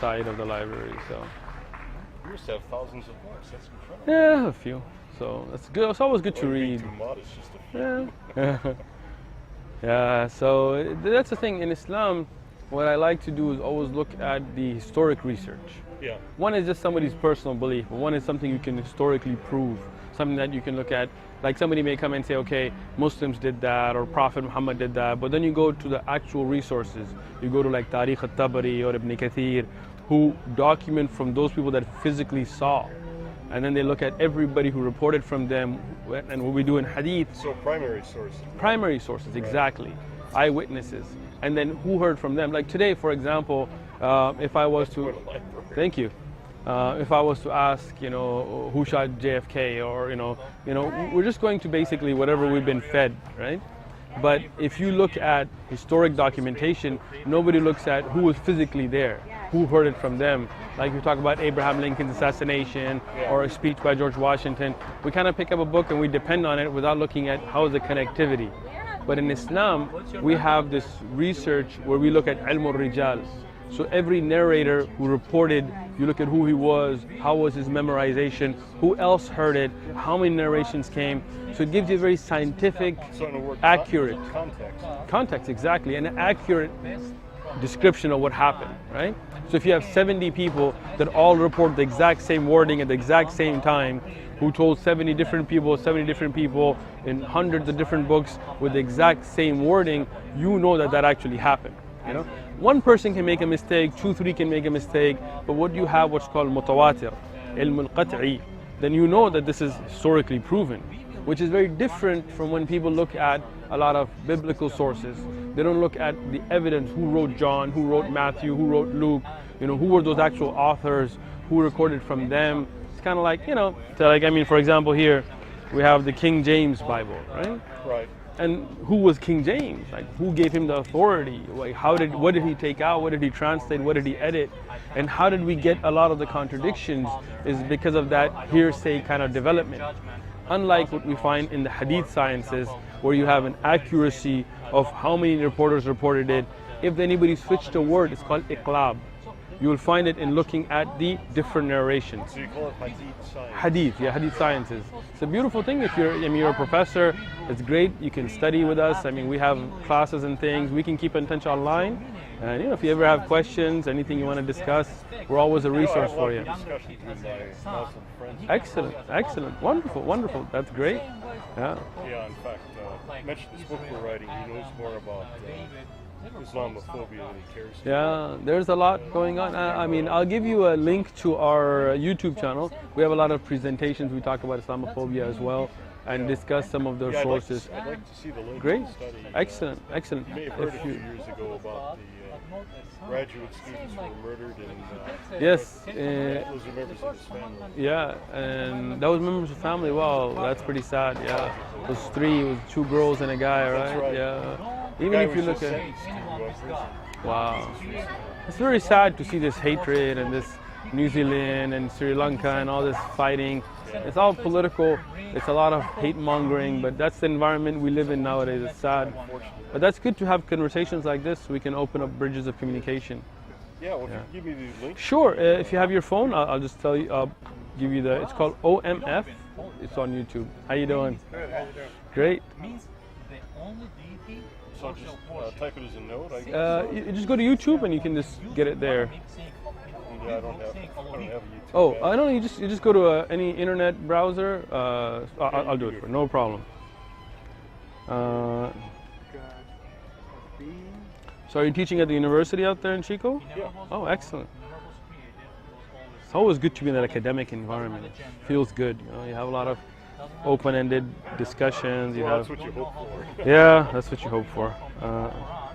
side of the library. So You must have thousands of books. That's incredible. yeah, a few. So that's good. It's always good to You're being read. too modest, just a few. Yeah. Yeah. So that's the thing in Islam. What I like to do is always look at the historic research. Yeah. One is just somebody's personal belief, but one is something you can historically prove, something that you can look at. Like somebody may come and say, okay, Muslims did that or Prophet Muhammad did that, but then you go to the actual resources. You go to like Tariq al-Tabari or Ibn Kathir, who document from those people that physically saw. And then they look at everybody who reported from them, and what we do in hadith. So primary sources. Primary sources, exactly. Eyewitnesses. And then who heard from them. Like today, for example, if I was to, thank you. If I was to ask, who shot JFK, or we're just going to basically whatever we've been fed, right? But if you look at historic documentation, nobody looks at who was physically there, who heard it from them. Like you talk about Abraham Lincoln's assassination or a speech by George Washington, we kind of pick up a book and we depend on it without looking at how is the connectivity. But in Islam, we have this research where we look at ilm al-rijal. So every narrator who reported, you look at who he was, how was his memorization, who else heard it, how many narrations came. So it gives you a very scientific, accurate context, exactly, an accurate description of what happened, right? So if you have 70 people that all report the exact same wording at the exact same time, who told 70 different people in hundreds of different books with the exact same wording, you know that actually happened. One person can make a mistake, 2, 3 can make a mistake, but what you have what's called mutawatir, ilm al-qat'i, then you know that this is historically proven, which is very different from when people look at a lot of biblical sources. They don't look at the evidence, who wrote John, who wrote Matthew, who wrote Luke, who were those actual authors, who recorded from them. It's kind of like, so like, for example, here we have the King James Bible, right? Right. And who was King James? Like, who gave him the authority? Like, what did he take out? What did he translate? What did he edit? And how did we get a lot of the contradictions is because of that hearsay kind of development. Unlike what we find in the hadith sciences, where you have an accuracy of how many reporters reported it. If anybody switched a word, it's called iqlab. You will find it in looking at the different narrations. So you call it hadith science? Hadith, yeah, hadith sciences. It's a beautiful thing. If you're a professor, it's great. You can study with us. We have classes and things. We can keep in touch online. And if you ever have questions, anything you want to discuss, we're always a resource for you. Excellent, wonderful. That's great. Yeah. Yeah, in fact, mentioned this book we're writing. He knows more about Islamophobia than he cares. Yeah, there's a lot going on. I'll give you a link to our YouTube channel. We have a lot of presentations. We talk about Islamophobia as well and discuss some of those sources. I'd like to see the link. Great. To the study. Excellent. You may have heard a few years ago about the graduate students who were murdered and yes. Those are members of his family. Yeah, and that was members of the family. Wow, that's pretty sad. Yeah, it was 3. It was 2 girls and a guy, right? That's right. Yeah. Even if you look at, wow, it's very sad to see this hatred and this New Zealand and Sri Lanka and all this fighting. It's all political. It's a lot of hate mongering, but that's the environment we live in nowadays. It's sad, but that's good to have conversations like this. So we can open up bridges of communication. Yeah, well, if you give me the link. Sure. If you have your phone, I'll just tell you. I'll give you the. It's called OMF. It's on YouTube. How you doing? Good. How you doing? Great. So just type it as a note, I guess? You just go to YouTube and you can just get it there. Yeah, I don't have YouTube. Oh, I don't know. You just go to any internet browser. I'll do it for no problem. So are you teaching at the university out there in Chico? Yeah. Oh, excellent. It's always good to be in that academic environment. It feels good. You have a lot of open-ended discussions. Well, that's what you hope for. Yeah, that's what you hope for.